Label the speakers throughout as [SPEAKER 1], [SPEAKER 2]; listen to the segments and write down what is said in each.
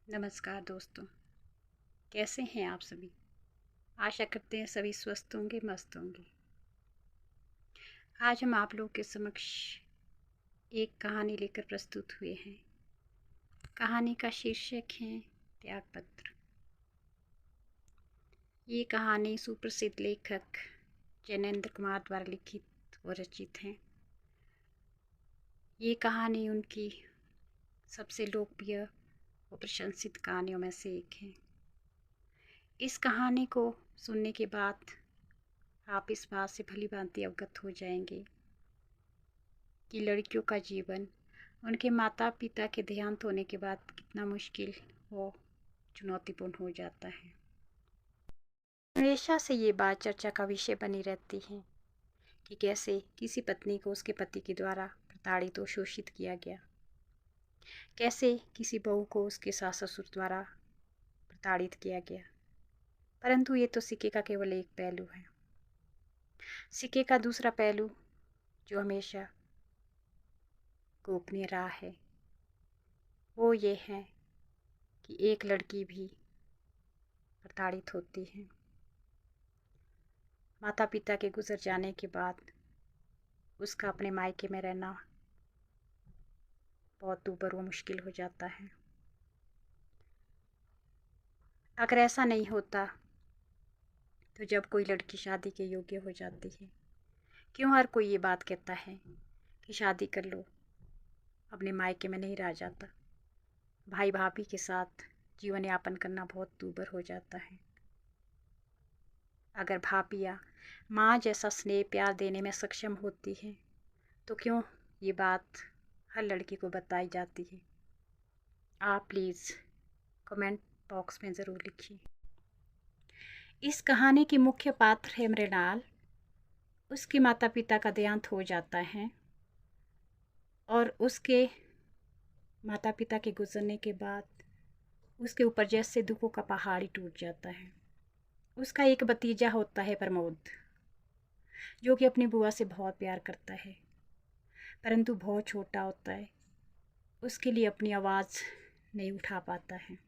[SPEAKER 1] नमस्कार दोस्तों, कैसे हैं आप सभी। आशा करते हैं सभी स्वस्थ होंगे, मस्त होंगे। आज हम आप लोगों के समक्ष एक कहानी लेकर प्रस्तुत हुए हैं। कहानी का शीर्षक है त्यागपत्र। ये कहानी सुप्रसिद्ध लेखक जैनेंद्र कुमार द्वारा लिखित और रचित है। ये कहानी उनकी सबसे लोकप्रिय और प्रशंसित कहानियों में से एक है। इस कहानी को सुनने के बाद आप इस बात से भली भांति अवगत हो जाएंगे कि लड़कियों का जीवन उनके माता पिता के देहांत होने के बाद कितना मुश्किल व चुनौतीपूर्ण हो जाता है। हमेशा से ये बात चर्चा का विषय बनी रहती है कि कैसे किसी पत्नी को उसके पति के द्वारा प्रताड़ित और शोषित किया गया, कैसे किसी बहू को उसके सास ससुर द्वारा प्रताड़ित किया गया। परंतु ये तो सिक्के का केवल एक पहलू है। सिक्के का दूसरा पहलू जो हमेशा गोपनीय रहा है वो ये है कि एक लड़की भी प्रताड़ित होती है। माता पिता के गुजर जाने के बाद उसका अपने मायके में रहना बहुत दूभर व मुश्किल हो जाता है। अगर ऐसा नहीं होता तो जब कोई लड़की शादी के योग्य हो जाती है, क्यों हर कोई ये बात कहता है कि शादी कर लो, अपने मायके में नहीं रह जाता। भाई भाभी के साथ जीवन यापन करना बहुत दूभर हो जाता है। अगर भाभी या माँ जैसा स्नेह प्यार देने में सक्षम होती है तो क्यों ये बात हर लड़की को बताई जाती है। आप प्लीज़ कमेंट बॉक्स में ज़रूर लिखिए। इस कहानी की मुख्य पात्र है मृणाल। उसके माता पिता का देहांत हो जाता है और उसके माता पिता के गुजरने के बाद उसके ऊपर जैसे दुखों का पहाड़ ही टूट जाता है। उसका एक भतीजा होता है प्रमोद, जो कि अपनी बुआ से बहुत प्यार करता है, परंतु बहुत छोटा होता है, उसके लिए अपनी आवाज़ नहीं उठा पाता है।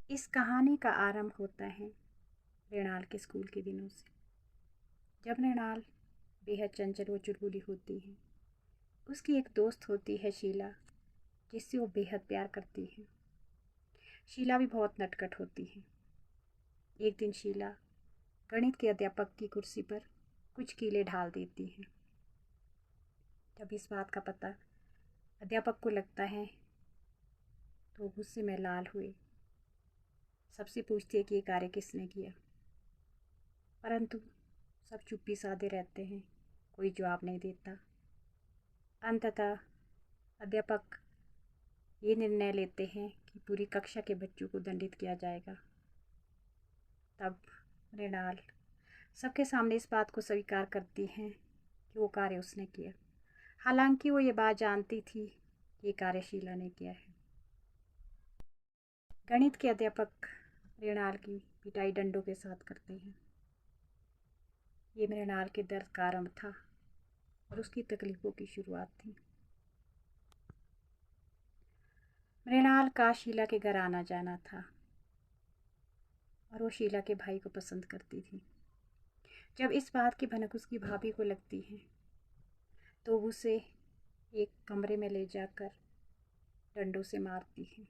[SPEAKER 1] इस कहानी का आरंभ होता है मृणाल के स्कूल के दिनों से, जब मृणाल बेहद चंचल व चुलबुली होती है। उसकी एक दोस्त होती है शीला, जिससे वो बेहद प्यार करती है। शीला भी बहुत नटखट होती है। एक दिन शीला गणित के अध्यापक की कुर्सी पर कुछ कीले ढाल देती है। जब इस बात का पता अध्यापक को लगता है तो वो गुस्से में लाल हुए सबसे पूछती है कि ये कार्य किसने किया, परंतु सब चुप्पी साधे रहते हैं, कोई जवाब नहीं देता। अंततः अध्यापक ये निर्णय लेते हैं कि पूरी कक्षा के बच्चों को दंडित किया जाएगा। तब मृणाल सबके सामने इस बात को स्वीकार करती हैं कि वो कार्य उसने किया, हालांकि वो ये बात जानती थी कि ये कार्य शीला ने किया है। गणित के अध्यापक मृणाल की पिटाई डंडों के साथ करते हैं। ये मृणाल के दर्द का आरंभ था और उसकी तकलीफों की शुरुआत थी। मृणाल का शीला के घर आना जाना था और वो शीला के भाई को पसंद करती थी। जब इस बात की भनक उसकी भाभी को लगती है तो उसे एक कमरे में ले जाकर डंडों से मारती है।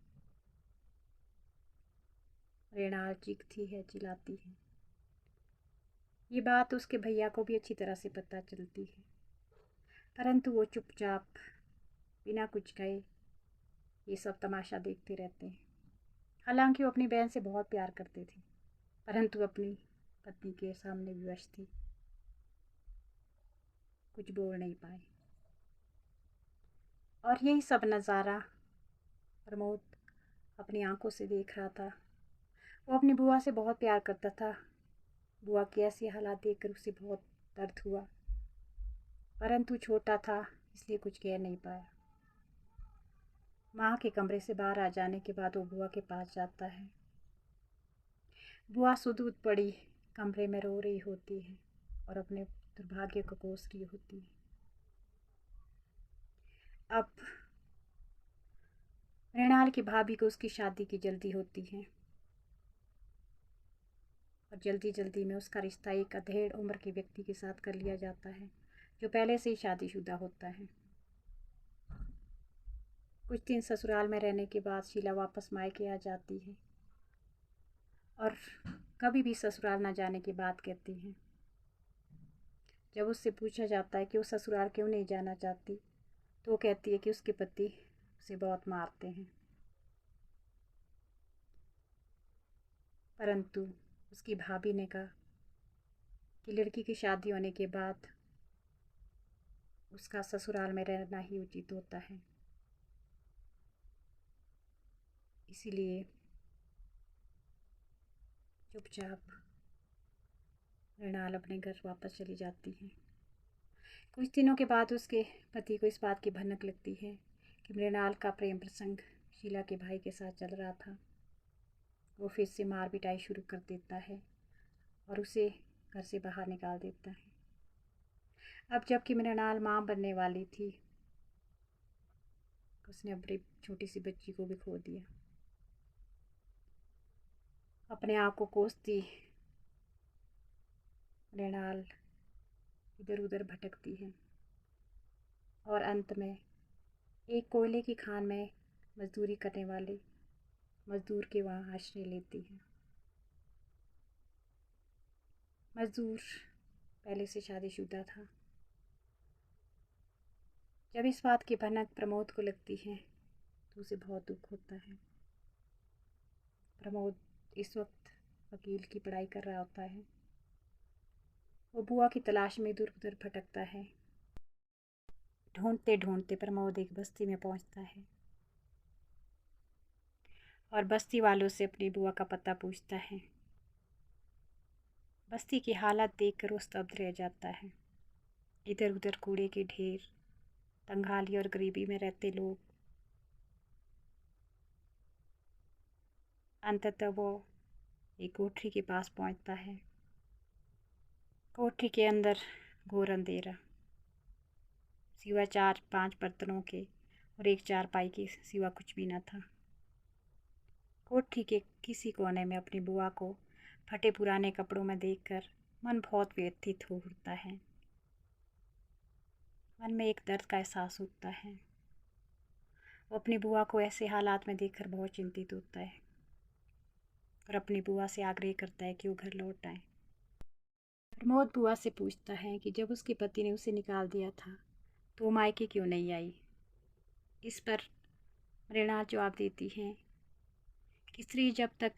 [SPEAKER 1] मृणाल चीखती है, चिल्लाती है। ये बात उसके भैया को भी अच्छी तरह से पता चलती है, परंतु वो चुपचाप बिना कुछ कहे ये सब तमाशा देखते रहते हैं। हालांकि वो अपनी बहन से बहुत प्यार करते थे, परंतु अपनी पत्नी के सामने विवश थी, कुछ बोल नहीं पाए। और यही सब नज़ारा प्रमोद अपनी आंखों से देख रहा था। वो अपनी बुआ से बहुत प्यार करता था। बुआ के ऐसे हालात देखकर उसे बहुत दर्द हुआ, परंतु छोटा था इसलिए कुछ कह नहीं पाया। माँ के कमरे से बाहर आ जाने के बाद वो बुआ के पास जाता है। बुआ सुध पड़ी कमरे में रो रही होती है और अपने दुर्भाग्य को कोस रही होती है। अब मृणाल की भाभी को उसकी शादी की जल्दी होती है और जल्दी जल्दी में उसका रिश्ता एक अधेड़ उम्र के व्यक्ति के साथ कर लिया जाता है जो पहले से ही शादीशुदा होता है। कुछ दिन ससुराल में रहने के बाद शीला वापस मायके आ जाती है और कभी भी ससुराल न जाने की बात कहती है। जब उससे पूछा जाता है कि वो ससुराल क्यों नहीं जाना चाहती तो वो कहती है कि उसके पति उसे बहुत मारते हैं। परंतु उसकी भाभी ने कहा कि लड़की की शादी होने के बाद उसका ससुराल में रहना ही उचित होता है। इसीलिए चुपचाप मृणाल अपने घर वापस चली जाती है। कुछ दिनों के बाद उसके पति को इस बात की भनक लगती है कि मृणाल का प्रेम प्रसंग शीला के भाई के साथ चल रहा था। वो फिर से मार पिटाई शुरू कर देता है और उसे घर से बाहर निकाल देता है। अब जबकि मृणाल माँ बनने वाली थी उसने अपनी छोटी सी बच्ची को भी खो दिया। अपने आप को कोसती मृणाल इधर उधर भटकती है और अंत में एक कोयले की खान में मजदूरी करने वाले मजदूर के वहाँ आश्रय लेती है। मजदूर पहले से शादीशुदा था। जब इस बात की भनक प्रमोद को लगती है तो उसे बहुत दुख होता है। प्रमोद इस वक्त वकील की पढ़ाई कर रहा होता है। वो बुआ की तलाश में इधर उधर भटकता है। ढूंढते ढूंढते प्रमोद एक बस्ती में पहुंचता है और बस्ती वालों से अपनी बुआ का पता पूछता है। बस्ती की हालत देखकर वो स्तब्ध रह जाता है। इधर उधर कूड़े के ढेर, तंगहाली और गरीबी में रहते लोग। अंततः वो एक कोठरी के पास पहुंचता है। कोठरी के अंदर घोर अंधेरा, सिवा 4-5 बर्तनों के और एक चारपाई के सिवा कुछ भी न था। कोठरी के किसी कोने में अपनी बुआ को फटे पुराने कपड़ों में देखकर मन बहुत व्यथित हो उठता है। मन में एक दर्द का एहसास होता है। वो अपनी बुआ को ऐसे हालात में देखकर बहुत चिंतित होता है और अपनी बुआ से आग्रह करता है कि वो घर लौट आए। प्रमोद बुआ से पूछता है कि जब उसके पति ने उसे निकाल दिया था तो वो मायके क्यों नहीं आई। इस पर मृणाल जवाब देती है कि स्त्री जब तक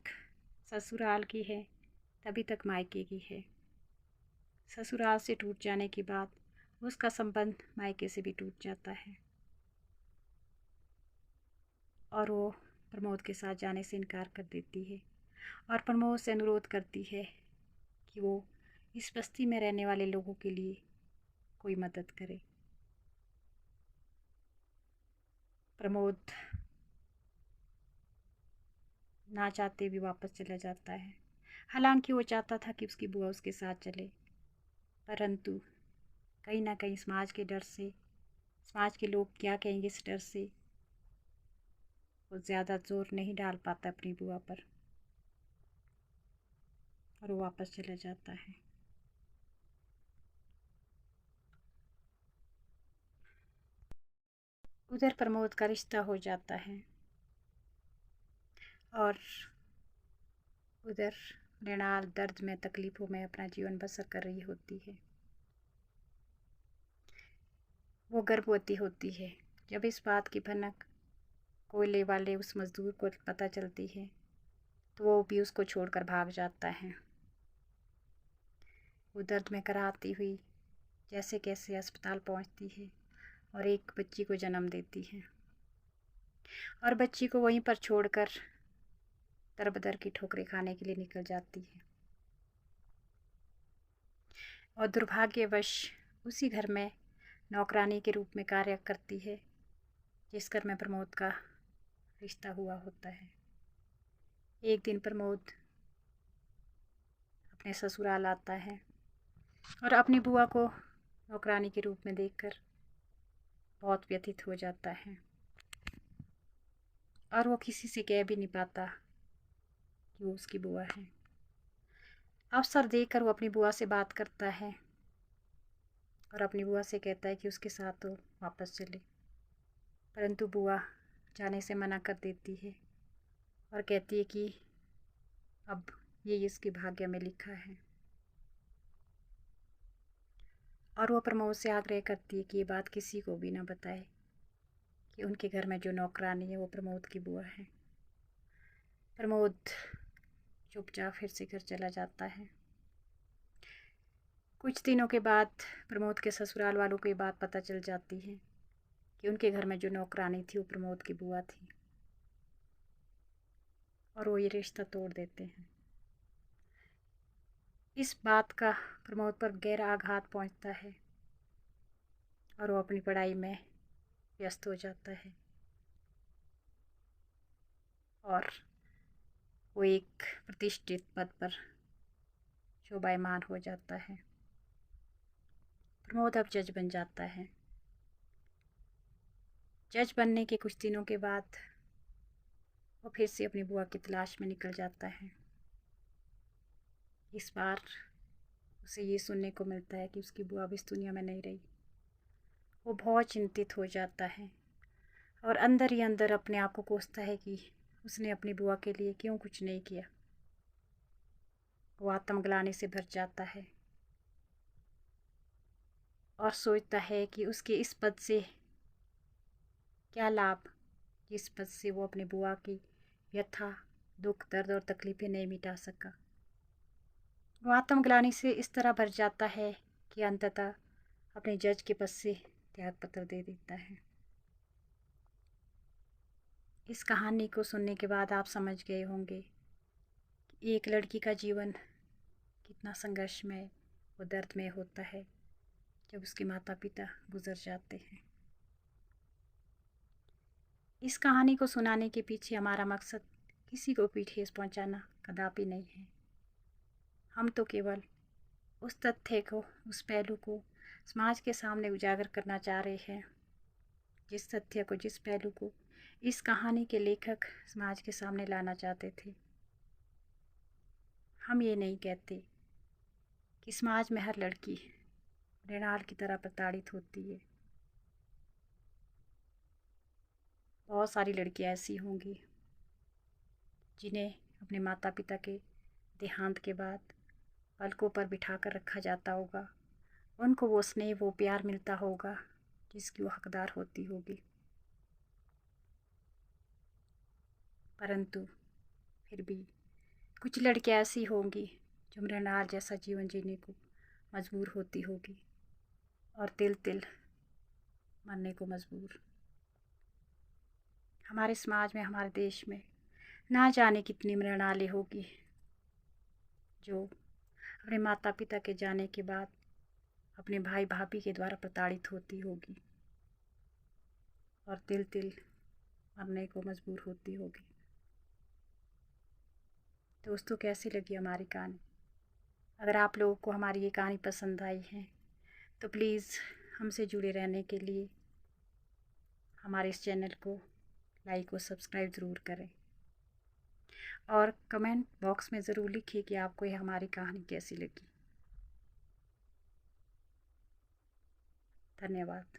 [SPEAKER 1] ससुराल की है तभी तक मायके की है। ससुराल से टूट जाने के बाद उसका संबंध मायके से भी टूट जाता है और वो प्रमोद के साथ जाने से इनकार कर देती है और प्रमोद से अनुरोध करती है कि वो इस बस्ती में रहने वाले लोगों के लिए कोई मदद करे। प्रमोद ना चाहते भी वापस चला जाता है। हालांकि वो चाहता था कि उसकी बुआ उसके साथ चले, परंतु कहीं ना कहीं समाज के डर से, समाज के लोग क्या कहेंगे इस डर से वो ज़्यादा जोर नहीं डाल पाता अपनी बुआ पर और वो वापस चला जाता है। उधर प्रमोद का रिश्ता हो जाता है और उधर मृणाल दर्द में, तकलीफ़ों में अपना जीवन बसर कर रही होती है। वो गर्भवती होती है। जब इस बात की भनक कोयले वाले उस मज़दूर को पता चलती है तो वो भी उसको छोड़कर भाग जाता है। वो दर्द में कराहती हुई जैसे कैसे अस्पताल पहुंचती है और एक बच्ची को जन्म देती है और बच्ची को वहीं पर छोड़कर दर-बदर की ठोकरें खाने के लिए निकल जाती है। और दुर्भाग्यवश उसी घर में नौकरानी के रूप में कार्य करती है जिस घर में प्रमोद का रिश्ता हुआ होता है। एक दिन प्रमोद अपने ससुराल आता है और अपनी बुआ को नौकरानी के रूप में देखकर बहुत व्यथित हो जाता है और वो किसी से कह भी नहीं पाता कि वो उसकी बुआ है। अवसर देकर वो अपनी बुआ से बात करता है और अपनी बुआ से कहता है कि उसके साथ वो वापस चले, परंतु बुआ जाने से मना कर देती है और कहती है कि अब ये इसके भाग्य में लिखा है। और वो प्रमोद से आग्रह करती है कि ये बात किसी को भी ना बताए कि उनके घर में जो नौकरानी है वो प्रमोद की बुआ है। प्रमोद चुपचाप फिर से घर चला जाता है। कुछ दिनों के बाद प्रमोद के ससुराल वालों को ये बात पता चल जाती है कि उनके घर में जो नौकरानी थी वो प्रमोद की बुआ थी और वो ये रिश्ता तोड़ देते हैं। इस बात का प्रमोद पर गहरा आघात पहुंचता है और वो अपनी पढ़ाई में व्यस्त हो जाता है और वो एक प्रतिष्ठित पद पर शोभायमान हो जाता है। प्रमोद अब जज बन जाता है। जज बनने के कुछ दिनों के बाद वो फिर से अपनी बुआ की तलाश में निकल जाता है। इस बार उसे ये सुनने को मिलता है कि उसकी बुआ अब इस दुनिया में नहीं रही। वो बहुत चिंतित हो जाता है और अंदर ही अंदर अपने आप को कोसता है कि उसने अपनी बुआ के लिए क्यों कुछ नहीं किया। वो आत्मग्लानि से भर जाता है और सोचता है कि उसके इस पद से क्या लाभ, जिस पद से वो अपनी बुआ की व्यथा, दुख, दर्द और तकलीफें नहीं मिटा सका। वो आत्मग्लानि से इस तरह भर जाता है कि अंततः अपने जज के पद से त्याग पत्र दे देता है। इस कहानी को सुनने के बाद आप समझ गए होंगे कि एक लड़की का जीवन कितना संघर्षमय व दर्दमय होता है जब उसके माता पिता गुजर जाते हैं। इस कहानी को सुनाने के पीछे हमारा मकसद किसी को भी ठेस पहुंचाना कदापि नहीं है। हम तो केवल उस तथ्य को, उस पहलू को समाज के सामने उजागर करना चाह रहे हैं, जिस तथ्य को, जिस पहलू को इस कहानी के लेखक समाज के सामने लाना चाहते थे। हम ये नहीं कहते कि समाज में हर लड़की मृणाल की तरह प्रताड़ित होती है। बहुत सारी लड़कियां ऐसी होंगी जिन्हें अपने माता पिता के देहांत के बाद पलकों पर बिठा कर रखा जाता होगा। उनको वो स्नेह, वो प्यार मिलता होगा जिसकी वो हकदार होती होगी, परंतु फिर भी कुछ लड़कियां ऐसी होंगी जो मृणाल जैसा जीवन जीने को मजबूर होती होगी और तिल तिल मरने को मजबूर। हमारे समाज में, हमारे देश में ना जाने कितनी मृणालें होगी जो अपने माता पिता के जाने के बाद अपने भाई भाभी के द्वारा प्रताड़ित होती होगी और तिल तिल मरने को मजबूर होती होगी। दोस्तों, कैसी लगी हमारी कहानी? अगर आप लोगों को हमारी ये कहानी पसंद आई है तो प्लीज़ हमसे जुड़े रहने के लिए हमारे इस चैनल को लाइक और सब्सक्राइब ज़रूर करें और कमेंट बॉक्स में ज़रूर लिखिए कि आपको ये हमारी कहानी कैसी लगी। धन्यवाद।